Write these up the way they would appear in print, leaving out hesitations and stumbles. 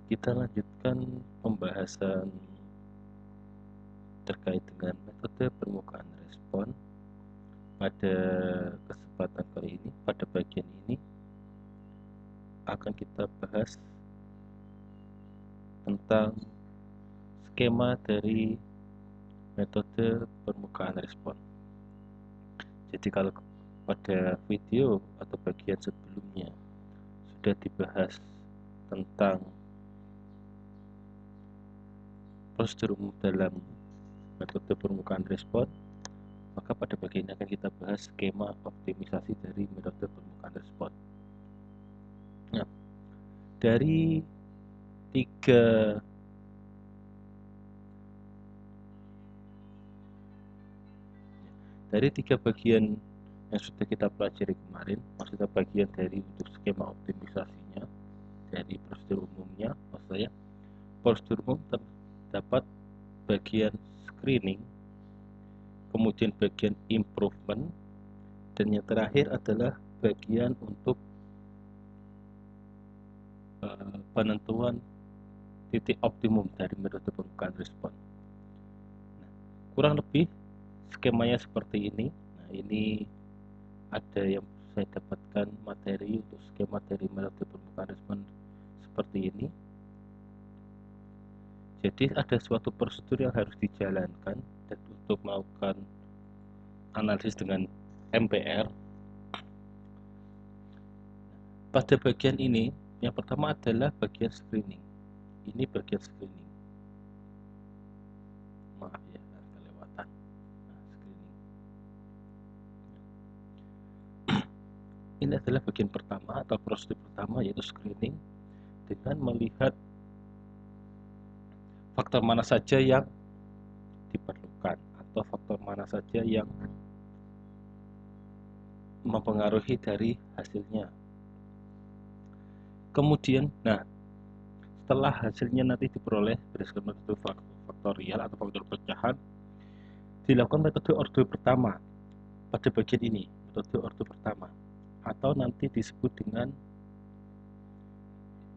Kita lanjutkan pembahasan terkait dengan metode permukaan respon. Pada kesempatan kali ini, pada bagian ini akan kita bahas tentang skema dari metode permukaan respon. Jadi kalau pada video atau bagian sebelumnya sudah dibahas tentang prosedur umum dalam metode permukaan respon, maka pada bagian ini akan kita bahas skema optimisasi dari metode permukaan respon. Nah, dari tiga bagian yang sudah kita pelajari kemarin, maksudnya bagian dari untuk skema optimisasinya, dari prosedur umumnya, maksudnya prosedur umum terdapat bagian screening, kemudian bagian improvement, dan yang terakhir adalah bagian untuk penentuan titik optimum dari metode permukaan respon. Nah, kurang lebih skemanya seperti ini. Nah, ini ada yang saya dapatkan materi untuk skema dari metode permukaan respon seperti ini. Jadi ada suatu prosedur yang harus dijalankan dan untuk melakukan analisis dengan MPR. Pada bagian ini, yang pertama adalah bagian screening. Ini bagian screening. Maaf ya, kelewatan. Nah, screening. Ini adalah bagian pertama atau prosedur pertama, yaitu screening, dengan melihat faktor mana saja yang diperlukan atau faktor mana saja yang mempengaruhi dari hasilnya. Kemudian, setelah hasilnya nanti diperoleh berdasarkan metode faktorial atau faktor pecahan, dilakukan metode ordo pertama pada bagian ini, metode ordo pertama, atau nanti disebut dengan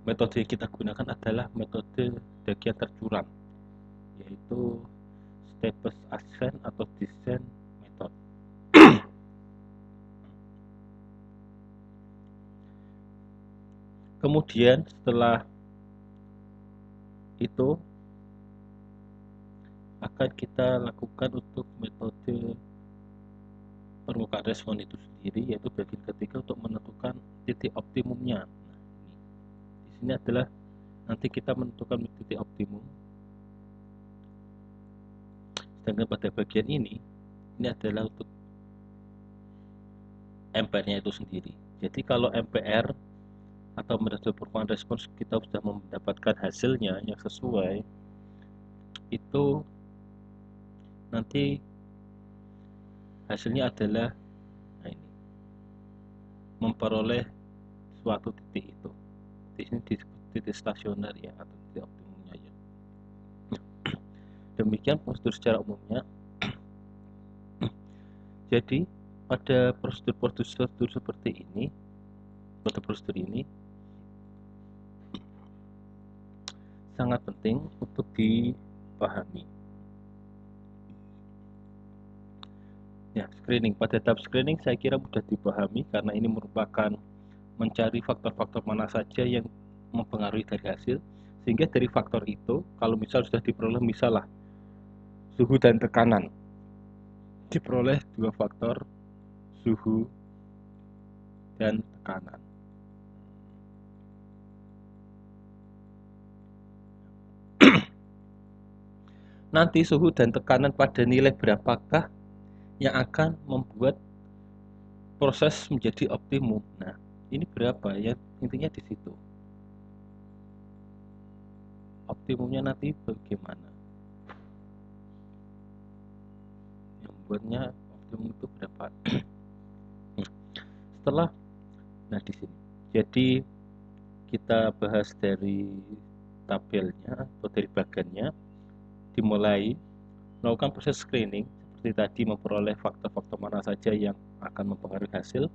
metode yang kita gunakan adalah metode bagian tercurang, yaitu Stepes Ascent atau Descent method. Kemudian setelah itu akan kita lakukan untuk metode permukaan respon itu sendiri, yaitu bagian ketiga untuk menentukan titik optimumnya. Di sini adalah nanti kita menentukan titik optimum. Sedangkan pada bagian ini adalah untuk MPR-nya itu sendiri. Jadi kalau MPR atau metode permukaan respons kita sudah mendapatkan hasilnya yang sesuai, itu nanti hasilnya adalah memperoleh suatu titik itu. Di sini disebut titik stasioner ya, atau titik optimumnya ya. Demikian prosedur secara umumnya. Jadi pada prosedur seperti ini, pada prosedur ini sangat penting untuk dipahami. Ya, screening. Pada tahap screening saya kira mudah dipahami karena ini merupakan mencari faktor-faktor mana saja yang mempengaruhi dari hasil, sehingga dari faktor itu kalau misal sudah diperoleh misalnya suhu dan tekanan, diperoleh dua faktor suhu dan tekanan. Nanti suhu dan tekanan pada nilai berapakah yang akan membuat proses menjadi optimum. Nah, ini berapa ya? Intinya di situ. Optimumnya nanti bagaimana? Yang membuatnya optimum itu berapa? Setelah, di sini. Jadi kita bahas dari tabelnya atau dari bagannya, dimulai melakukan proses screening seperti tadi, memperoleh faktor-faktor mana saja yang akan mempengaruhi hasil.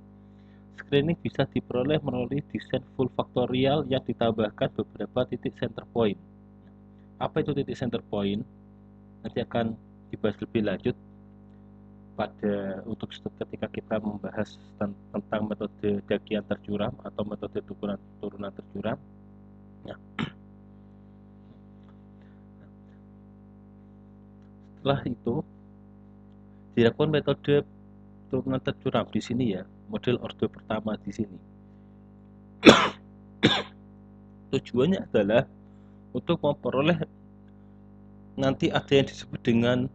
screening bisa diperoleh melalui desain full faktorial yang ditambahkan beberapa titik center point. Apa itu titik center point? Nanti akan dibahas lebih lanjut pada ketika kita membahas tentang metode dagian tercuram atau metode turunan tercuram. Nah, setelah itu dilakukan metode turunan tercuram di sini ya, model orde pertama di sini. Tujuannya adalah untuk memperoleh nanti ada yang disebut dengan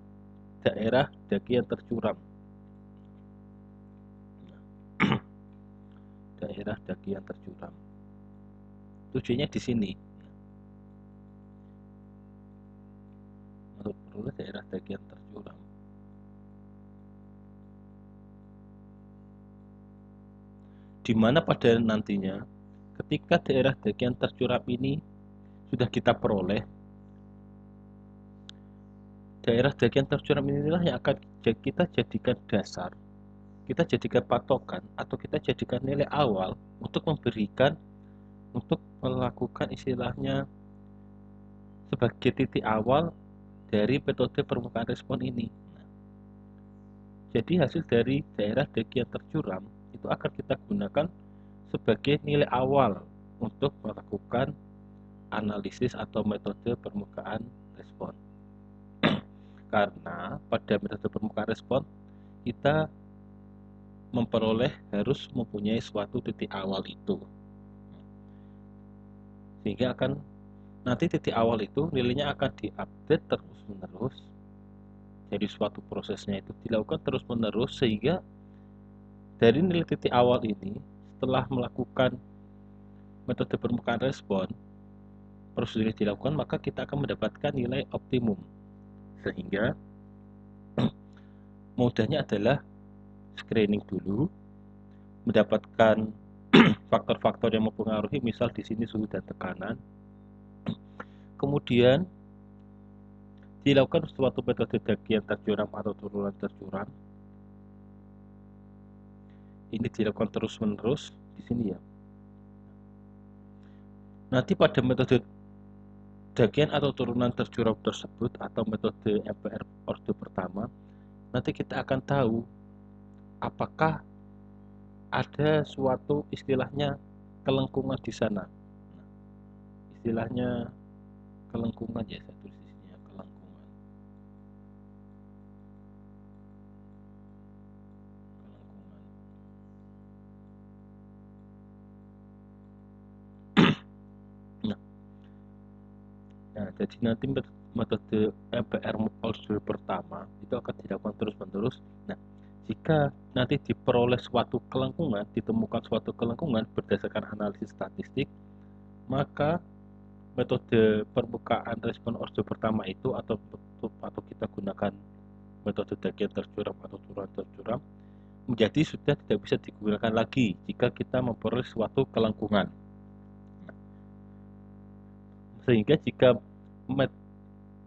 daerah dagian tercuram. Daerah dagian tercuram. Tujuannya di sini. Untuk memperoleh daerah dagian tercuram. Di mana pada nantinya ketika daerah dagian tercuram ini sudah kita peroleh, daerah dagian tercuram inilah yang akan kita jadikan dasar, kita jadikan patokan, atau kita jadikan nilai awal untuk melakukan istilahnya sebagai titik awal dari metode permukaan respon ini. Jadi hasil dari daerah dagian tercuram itu akan kita gunakan sebagai nilai awal untuk melakukan analisis atau metode permukaan respon. Karena pada metode permukaan respon kita harus mempunyai suatu titik awal itu, sehingga nanti titik awal itu nilainya akan diupdate terus menerus. Jadi suatu prosesnya itu dilakukan terus menerus, sehingga dari nilai titik awal ini setelah melakukan metode permukaan respon prosedur ini dilakukan, maka kita akan mendapatkan nilai optimum. Sehingga modalnya adalah screening dulu, mendapatkan faktor-faktor yang mempengaruhi, misal di sini suhu dan tekanan. Kemudian dilakukan suatu metode dagian tercuram atau turunan tercuram. Ini dilakukan terus-menerus di sini ya. Nanti pada metode dagian atau turunan tercuram tersebut atau metode MPR orde pertama, nanti kita akan tahu apakah ada suatu istilahnya kelengkungan di sana. Istilahnya kelengkungan ya, saya tulis di sini ya, kelengkungan. Nah, jadi nanti metode MPR orde pertama itu akan dilakukan terus-menerus. Nah, jika nanti diperoleh suatu kelengkungan, ditemukan suatu kelengkungan berdasarkan analisis statistik, maka metode permukaan respon orde pertama itu atau kita gunakan metode dagian tercuram atau turunan tercuram menjadi sudah tidak bisa digunakan lagi jika kita memperoleh suatu kelengkungan. Sehingga jika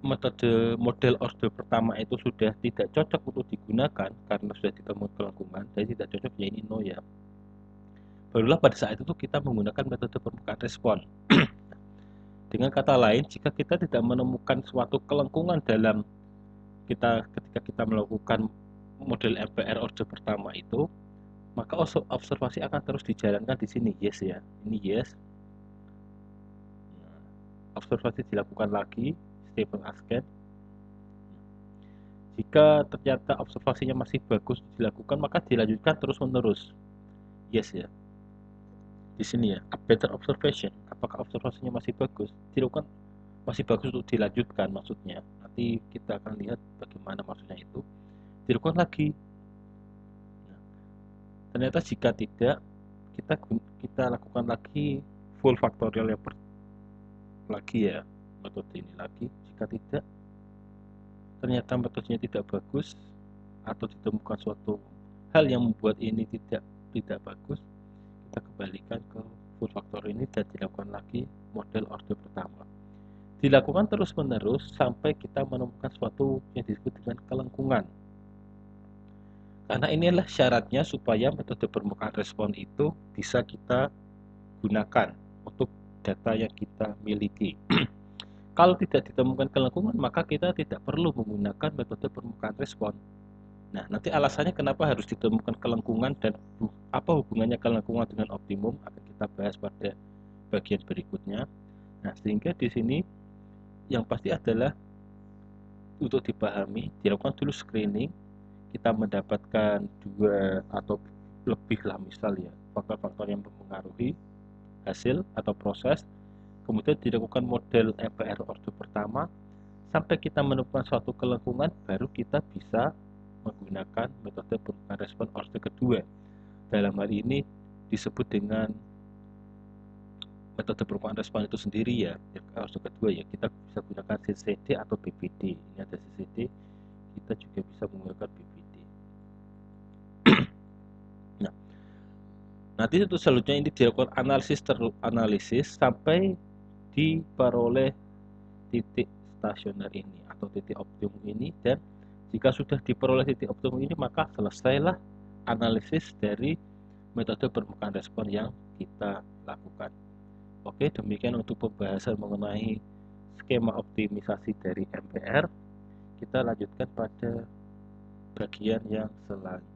metode model orde pertama itu sudah tidak cocok untuk digunakan karena sudah ditemukan kelengkungan dan tidak cocok, ya ini no ya, barulah pada saat itu kita menggunakan metode permukaan respon. Dengan kata lain, jika kita tidak menemukan suatu kelengkungan dalam ketika kita melakukan model MPR orde pertama itu, maka observasi akan terus dijalankan di sini, yes ya, ini yes. Observasi dilakukan lagi, stable ascent. Jika ternyata observasinya masih bagus dilakukan, maka dilanjutkan terus menerus, yes ya. Di sini ya, a better observation, apakah observasinya masih bagus, dilakukan masih bagus untuk dilanjutkan, maksudnya nanti kita akan lihat bagaimana maksudnya itu, dilakukan lagi. Nah, ternyata jika tidak, kita lakukan lagi full faktorial yang lagi ya, metode ini lagi. Jika tidak, ternyata metodenya tidak bagus atau ditemukan suatu hal yang membuat ini tidak bagus, kita kembalikan ke full faktor ini dan dilakukan lagi model orde pertama. Dilakukan terus menerus sampai kita menemukan suatu yang disebut dengan kelengkungan. Karena inilah syaratnya supaya metode permukaan respon itu bisa kita gunakan untuk data yang kita miliki. Kalau tidak ditemukan kelengkungan, maka kita tidak perlu menggunakan metode permukaan respon. Nah, nanti alasannya kenapa harus ditemukan kelengkungan dan apa hubungannya kelengkungan dengan optimum akan kita bahas pada bagian berikutnya. Nah, sehingga di sini yang pasti adalah untuk dipahami, dilakukan dulu screening, kita mendapatkan dua atau lebih lah misal ya, faktor-faktor yang mempengaruhi hasil atau proses, kemudian dilakukan model MPR order pertama, sampai kita menemukan suatu kelengkungan, baru kita bisa menggunakan metode perubahan respon order kedua. Dalam hal ini disebut dengan metode perubahan respon itu sendiri ya, order kedua ya, kita bisa gunakan CCD atau BPD. Ini ada CCD, kita juga bisa menggunakan BPD. Nah, nanti itu selanjutnya ini dilakukan analisis sampai diperoleh titik stasioner ini atau titik optimum ini, dan jika sudah diperoleh titik optimum ini, maka selesailah analisis dari metode permukaan respon yang kita lakukan. Oke, demikian untuk pembahasan mengenai skema optimisasi dari MPR. Kita lanjutkan pada bagian yang selanjutnya.